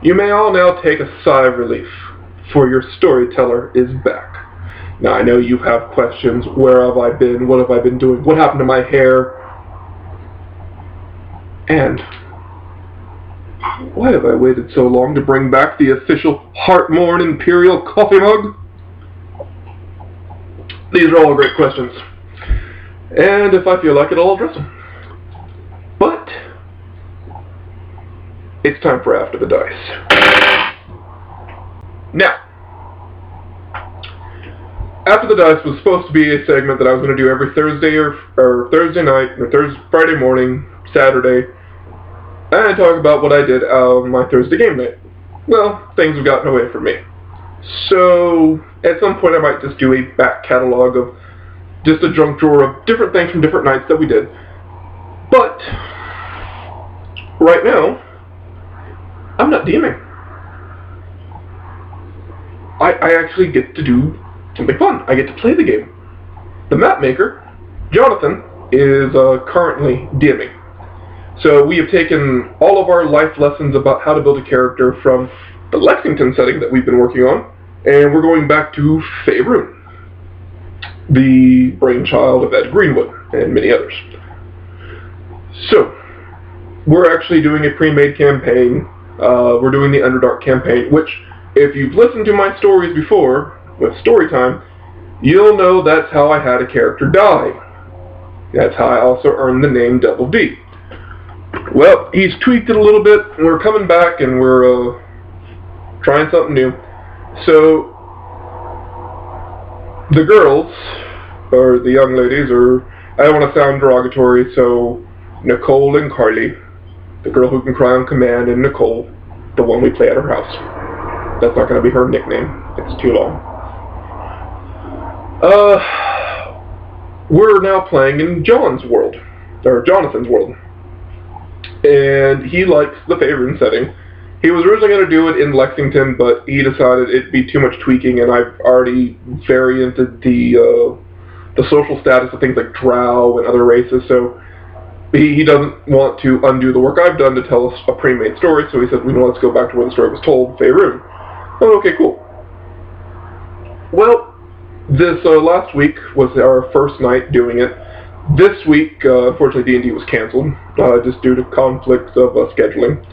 You may all now take a sigh of relief, for your storyteller is back. Now I know you have questions. Where have I been? What have I been doing? What happened to my hair? And why have I waited so long to bring back the official Heartmorn Imperial coffee mug? These are all great questions. And if I feel like it, I'll address them. But it's time for After the Dice. Now, After the Dice was supposed to be a segment that I was going to do every Thursday or Thursday night, or Friday morning, Saturday, and talk about what I did on my Thursday game night. Well, things have gotten away from me. So, at some point I might just do a back catalog of just a junk drawer of different things from different nights that we did. But, right now, I'm not DMing. I actually get to do something fun. I get to play the game. The map maker, Jonathan, is currently DMing. So we have taken all of our life lessons about how to build a character from the Lexington setting that we've been working on, and we're going back to Faerun, the brainchild of Ed Greenwood and many others. So, we're actually doing a pre-made campaign. We're doing the Underdark campaign, which, if you've listened to my stories before, with Storytime, you'll know that's how I had a character die. That's how I also earned the name Double D. Well, he's tweaked it a little bit, and we're coming back, and we're trying something new. So, the girls, or the young ladies, or I don't want to sound derogatory, so Nicole and Carly, the girl who can cry on command, and Nicole, the one we play at her house. That's not going to be her nickname. It's too long. We're now playing in John's world, or Jonathan's world. And he likes the Faerun setting. He was originally going to do it in Lexington, but he decided it'd be too much tweaking, and I've already varianted the social status of things like drow and other races, so he doesn't want to undo the work I've done to tell us a pre-made story, so he said, let's go back to where the story was told, Faerun. Oh, okay, cool. Well, this last week was our first night doing it. This week, unfortunately, D&D was canceled, just due to conflicts of scheduling.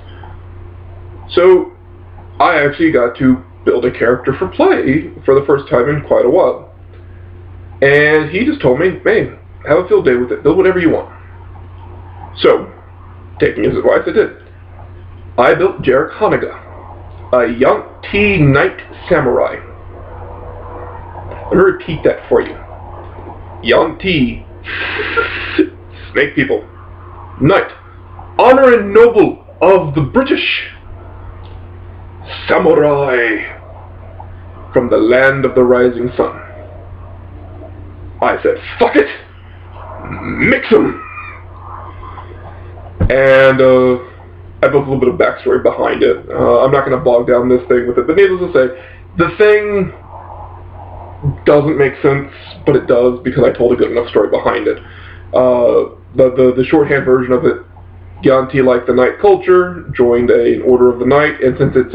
So, I actually got to build a character for play for the first time in quite a while. And he just told me, hey, have a field day with it, build whatever you want. So, taking his advice, I did. I built Jarek Hanaga, a Yuan-Ti Knight Samurai. Let me repeat that for you. Yuan-Ti, snake people, Knight, honor and noble of the British, Samurai, from the land of the rising sun. I said, fuck it, mix 'em. And I built a little bit of backstory behind it. I'm not going to bog down this thing with it, but needless to say, the thing doesn't make sense, but it does because I told a good enough story behind it. The shorthand version of it, Yuan-Ti liked the Knight culture, joined an Order of the Knight, and since it's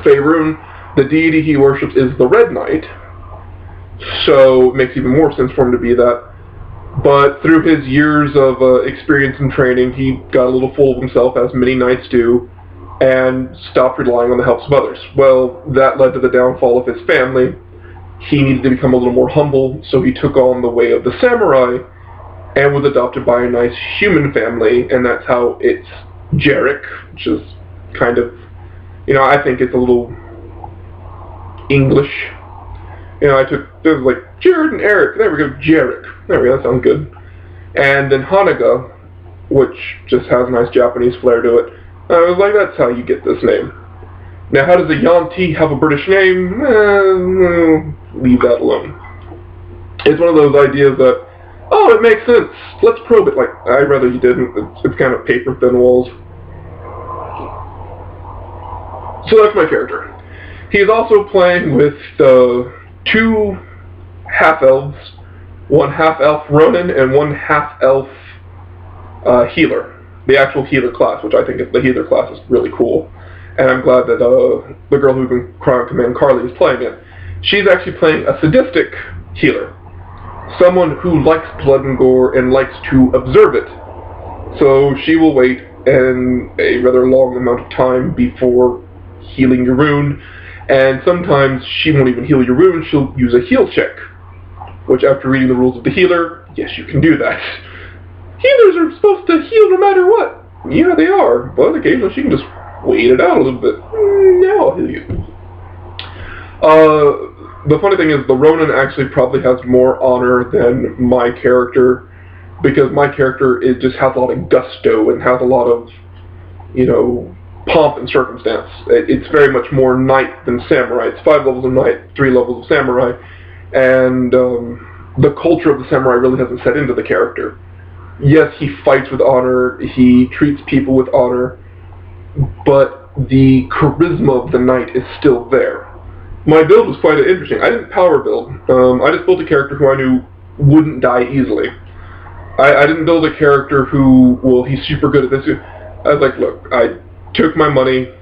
Faerun, the deity he worships is the Red Knight, so it makes even more sense for him to be that. But through his years of experience and training, he got a little full of himself, as many knights do, and stopped relying on the helps of others. Well, that led to the downfall of his family. He needed to become a little more humble, so he took on the way of the samurai, and was adopted by a nice human family, and that's how it's Jarek, which is kind of, I think it's a little English. There was like Jared and Eric, there we go, Jarek. There we go, that sounds good. And then Hanaga, which just has a nice Japanese flair to it. I was like, that's how you get this name. Now, how does a Yuan-Ti have a British name? Leave that alone. It's one of those ideas that, it makes sense. Let's probe it. Like, I'd rather you didn't. It's kind of paper-thin walls. So that's my character. He's also playing with 2 half-elves, one half-elf Ronin and one half-elf healer. the actual healer class, which I think the healer class is really cool. And I'm glad that the girl who can cry on command, Carly, is playing it. She's actually playing a sadistic healer. Someone who likes blood and gore and likes to observe it. So she will wait a rather long amount of time before healing your wound, and sometimes she won't even heal your wound, she'll use a heal check, which after reading the rules of the healer, yes, you can do that. Healers are supposed to heal no matter what. Yeah, they are, but occasionally she can just wait it out a little bit. Now I'll heal you. The funny thing is, the Ronin actually probably has more honor than my character, because my character just has a lot of gusto and has a lot of, pomp and circumstance. It's very much more knight than samurai. It's 5 levels of knight, 3 levels of samurai, and the culture of the samurai really hasn't set into the character. Yes, he fights with honor, he treats people with honor, but the charisma of the knight is still there. My build was quite interesting. I didn't power build. I just built a character who I knew wouldn't die easily. I didn't build a character who, he's super good at this. I was like, look, I took my money,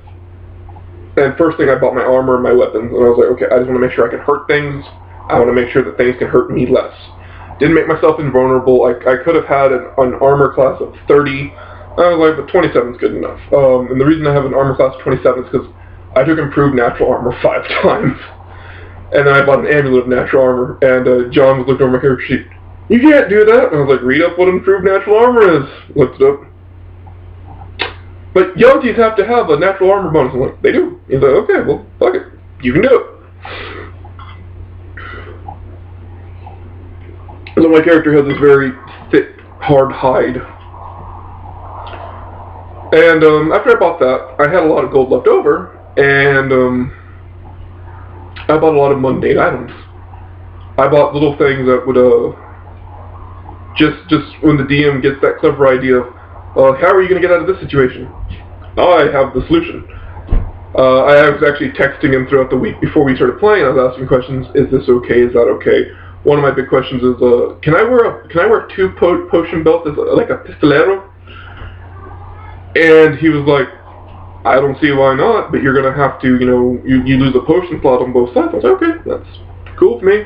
and first thing I bought my armor and my weapons, and I was like, okay, I just want to make sure I can hurt things. I want to make sure that things can hurt me less. Didn't make myself invulnerable. I could have had an armor class of 30. I was like, but 27 is good enough. And the reason I have an armor class of 27 is because I took improved natural armor 5 times. And then I bought an amulet of natural armor, and John was looking over my character sheet. You can't do that. And I was like, read up what improved natural armor is. Looked it up. But Yuan-Tis have to have a natural armor bonus. I'm like, they do. He's like, okay, well, fuck it. You can do it. So my character has this very thick, hard hide. And after I bought that, I had a lot of gold left over, and I bought a lot of mundane items. I bought little things that would, just when the DM gets that clever idea of, how are you going to get out of this situation? I have the solution. I was actually texting him throughout the week before we started playing. I was asking questions, is this okay, is that okay? One of my big questions is, can I wear a 2 potion belt as like a pistolero? And he was like, I don't see why not, but you're going to have to, you lose a potion slot on both sides. I was like, okay, that's cool for me.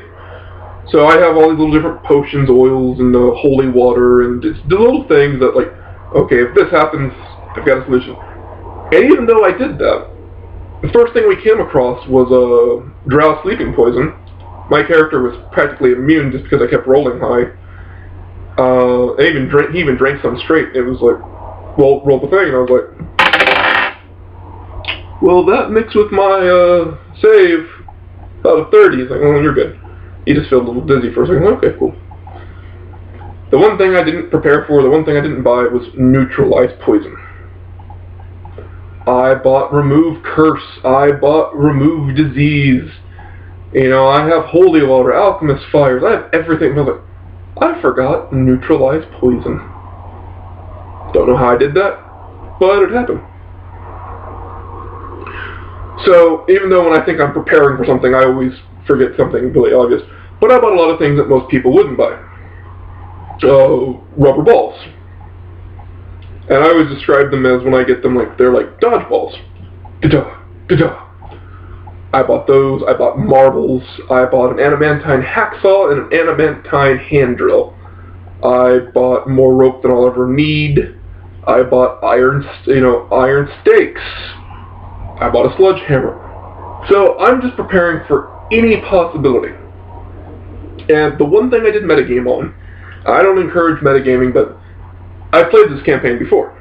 So I have all these little different potions, oils, and holy water, and it's the little things that, like, okay, if this happens, I've got a solution. And even though I did that, the first thing we came across was drow sleeping poison. My character was practically immune just because I kept rolling high. He even drank some straight. It was like, well, roll the thing, and I was like, well, that mixed with my save, about a 30. He's like, oh, you're good. He just felt a little dizzy for a second. Okay, cool. The one thing I didn't prepare for, the one thing I didn't buy was neutralized poison. I bought remove curse. I bought remove disease. I have holy water, alchemist fires. I have everything. I was like, I forgot neutralize poison. Don't know how I did that, but it happened. So, even though when I think I'm preparing for something, I always forget something really obvious. But I bought a lot of things that most people wouldn't buy. Rubber balls. And I always describe them as, when I get them, like, they're like dodgeballs. Da-da, da-da. I bought those. I bought marbles. I bought an adamantine hacksaw and an adamantine hand drill. I bought more rope than I'll ever need. I bought iron stakes. I bought a sledgehammer. So I'm just preparing for any possibility. And the one thing I did metagame on, I don't encourage metagaming, but I've played this campaign before.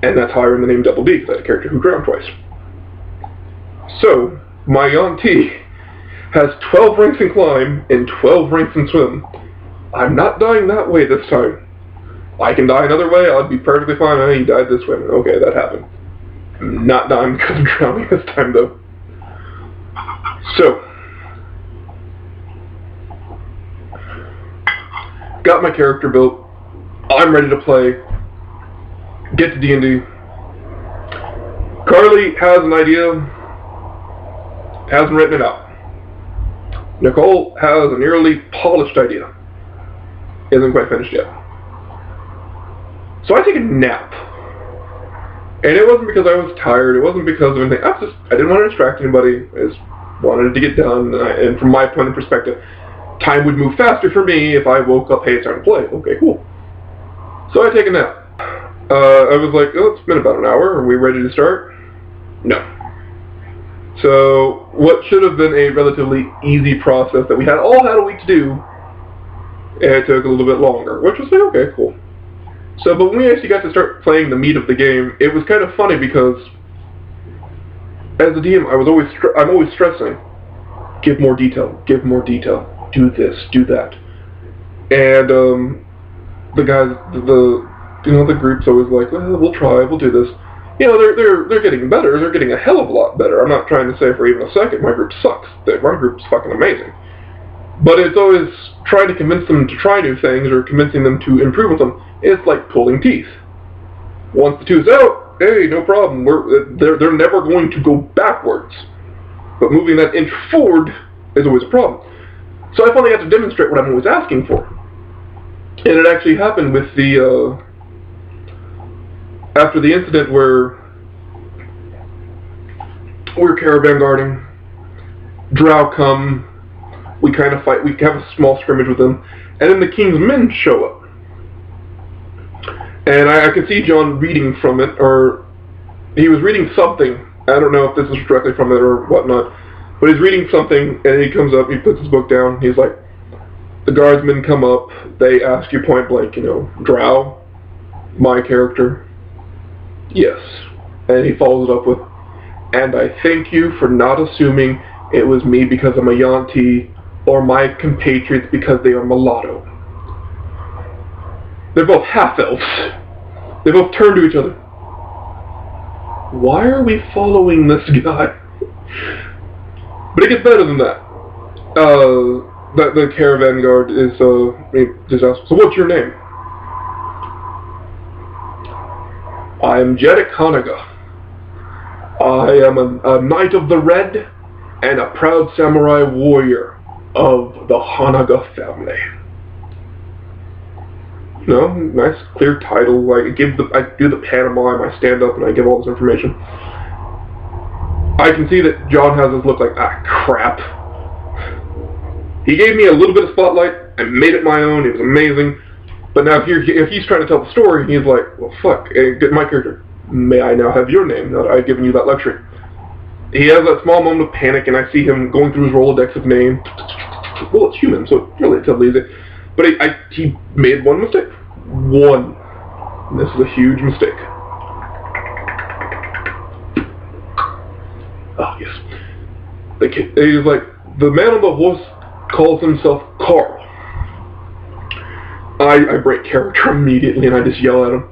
And that's how I earned the name Double D, because I had a character who drowned twice. So, my Yuan-Ti has 12 ranks in climb and 12 ranks in swim. I'm not dying that way this time. I can die another way, I'd be perfectly fine. Oh, he died this way. Okay, that happened. I'm not dying because of drowning this time, though. So, got my character built. I'm ready to play. Get to D&D. Carly has an idea. Hasn't written it out. Nicole has a nearly polished idea. Isn't quite finished yet. So I take a nap. And it wasn't because I was tired, it wasn't because of anything. I didn't want to distract anybody. I just wanted it to get done. And from my point of perspective, time would move faster for me if I woke up, hey, it's time to play. Okay, cool. So I take a nap. I was like, oh, it's been about an hour. Are we ready to start? No. So what should have been a relatively easy process that we all had a week to do, it took a little bit longer, which was like, okay, cool. So, but when we actually got to start playing the meat of the game, it was kind of funny because as a DM, I'm always stressing, give more detail, do this, do that. And the guys, the group's always like, well, we'll try, we'll do this. You know, they're getting better. They're getting a hell of a lot better. I'm not trying to say for even a second my group sucks. My group's fucking amazing. But it's always trying to convince them to try new things or convincing them to improve with them. It's like pulling teeth. Once the tooth's out, hey, no problem. They're never going to go backwards. But moving that inch forward is always a problem. So I finally got to demonstrate what I'm always asking for. And it actually happened with the after the incident where we're caravan guarding, drow come, we kind of fight, we have a small scrimmage with them, and then the king's men show up. And I could see John reading from it, or he was reading something. I don't know if this is directly from it or whatnot, but he's reading something, and he comes up, he puts his book down, he's like, the guardsmen come up, they ask you point blank, drow, my character, yes. And he follows it up with, and I thank you for not assuming it was me because I'm a Yuan-Ti, or my compatriots because they are mulatto. They're both half-elves. They both turn to each other. Why are we following this guy? But it gets better than that. The caravan guard is, just asks, so what's your name? I'm Jedek Hanaga. I am a knight of the red and a proud samurai warrior of the Hanaga family. Nice clear title. I do the pantomime, I stand up and I give all this information. I can see that John has this look like, crap. He gave me a little bit of spotlight, I made it my own, it was amazing. But now if he's trying to tell the story, he's like, well fuck, my character, may I now have your name, now that I've given you that luxury. He has that small moment of panic, and I see him going through his Rolodex of names. Well, it's human, so it's relatively easy. But he made one mistake. One. And this is a huge mistake. Oh, yes. He's like, the man on the horse calls himself Carl. I break character immediately, and I just yell at him.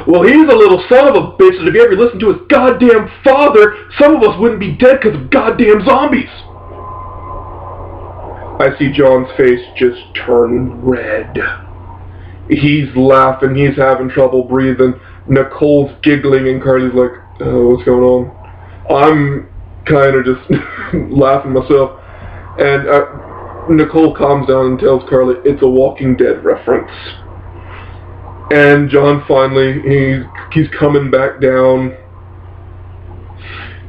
Well, he's a little son of a bitch that if you ever listened to his goddamn father, some of us wouldn't be dead because of goddamn zombies. I see John's face just turn red. He's laughing, he's having trouble breathing. Nicole's giggling, and Carly's like, oh, what's going on? I'm kind of just laughing myself. And Nicole calms down and tells Carly it's a Walking Dead reference. And John finally, he's coming back down,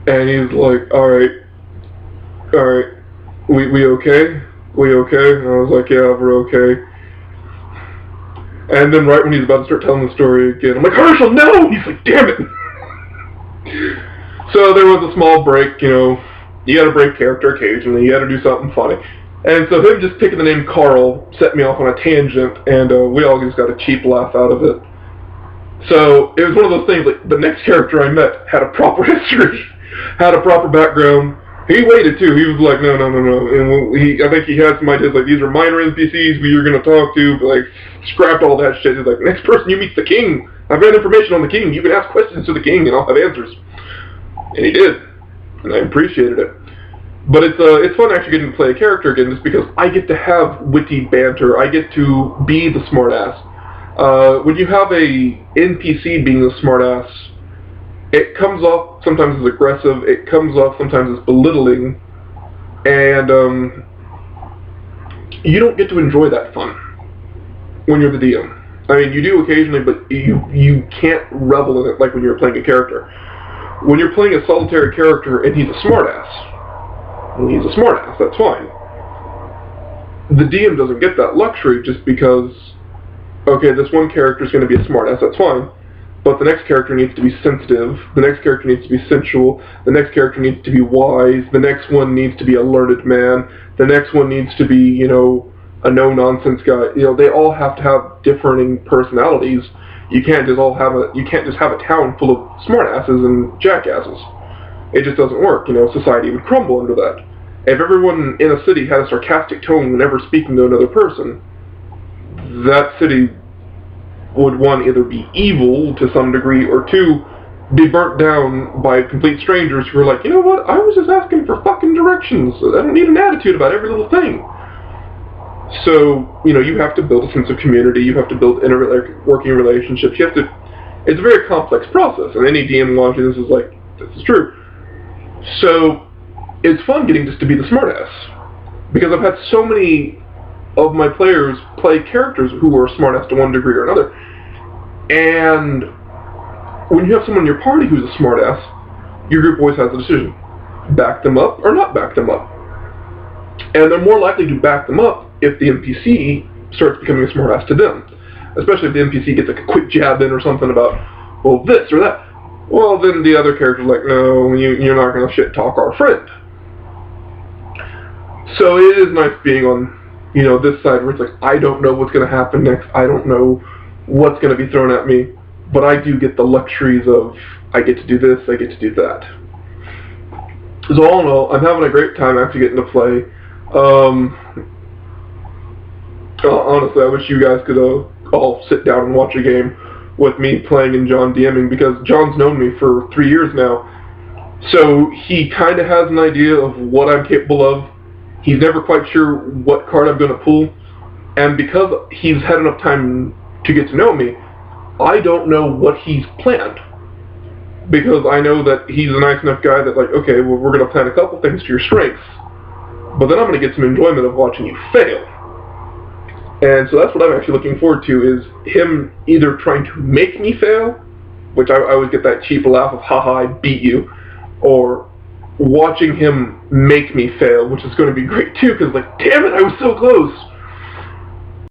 and he's like, alright, we okay? We okay? And I was like, yeah, we're okay. And then right when he's about to start telling the story again, I'm like, Herschel, no! He's like, damn it! So there was a small break, you gotta break character occasionally, you gotta do something funny. And so him just picking the name Carl set me off on a tangent, and we all just got a cheap laugh out of it. So it was one of those things, like, the next character I met had a proper history, had a proper background. He waited too, he was like, no. And I think he had some ideas, like, these are minor NPCs who you're going to talk to, but, like, scrapped all that shit. He's like, next person you meet's the king. I've got information on the king. You can ask questions to the king and I'll have answers. And he did. And I appreciated it. But it's fun actually getting to play a character again, just because I get to have witty banter. I get to be the smartass. When you have a NPC being the smartass, it comes off sometimes as aggressive. It comes off sometimes as belittling, and you don't get to enjoy that fun when you're the DM. I mean, you do occasionally, but you can't revel in it like when you're playing a character. When you're playing a solitary character and he's a smartass, well, he's a smartass, that's fine. The DM doesn't get that luxury just because, okay, this one character is going to be a smartass, that's fine, but the next character needs to be sensitive, the next character needs to be sensual, the next character needs to be wise, the next one needs to be a learned man, the next one needs to be, you know, a no-nonsense guy. You know, they all have to have differing personalities. You can't just have a town full of smartasses and jackasses. It just doesn't work. You know, society would crumble under that. If everyone in a city had a sarcastic tone whenever speaking to another person, that city would, one, either be evil to some degree, or two, be burnt down by complete strangers who are like, you know what, I was just asking for fucking directions. I don't need an attitude about every little thing. So, you know, you have to build a sense of community, you have to build working relationships, it's a very complex process, and any DM watching this is like, this is true. So, it's fun getting just to be the smartass, because I've had so many of my players play characters who are smartass to one degree or another, and when you have someone in your party who's a smartass, your group always has a decision. Back them up or not back them up. And they're more likely to back them up if the NPC starts becoming a smartass to them. Especially if the NPC gets like a quick jab in or something about, well, this or that. Well, then the other character's like, no, you're not going to shit talk our friend. So it is nice being on, you know, this side where it's like, I don't know what's going to happen next. I don't know what's going to be thrown at me. But I do get the luxuries of, I get to do this, I get to do that. So all in all, I'm having a great time actually getting to play. Honestly, I wish you guys could all sit down and watch a game with me playing and John DMing, because John's known me for 3 years now. So he kind of has an idea of what I'm capable of. He's never quite sure what card I'm going to pull. And because he's had enough time to get to know me, I don't know what he's planned. Because I know that he's a nice enough guy that, like, okay, well, we're going to plan a couple things to your strengths, but then I'm going to get some enjoyment of watching you fail. And so that's what I'm actually looking forward to, is him either trying to make me fail, which I always get that cheap laugh of, haha, I beat you, or watching him make me fail, which is going to be great too, because, like, damn it, I was so close.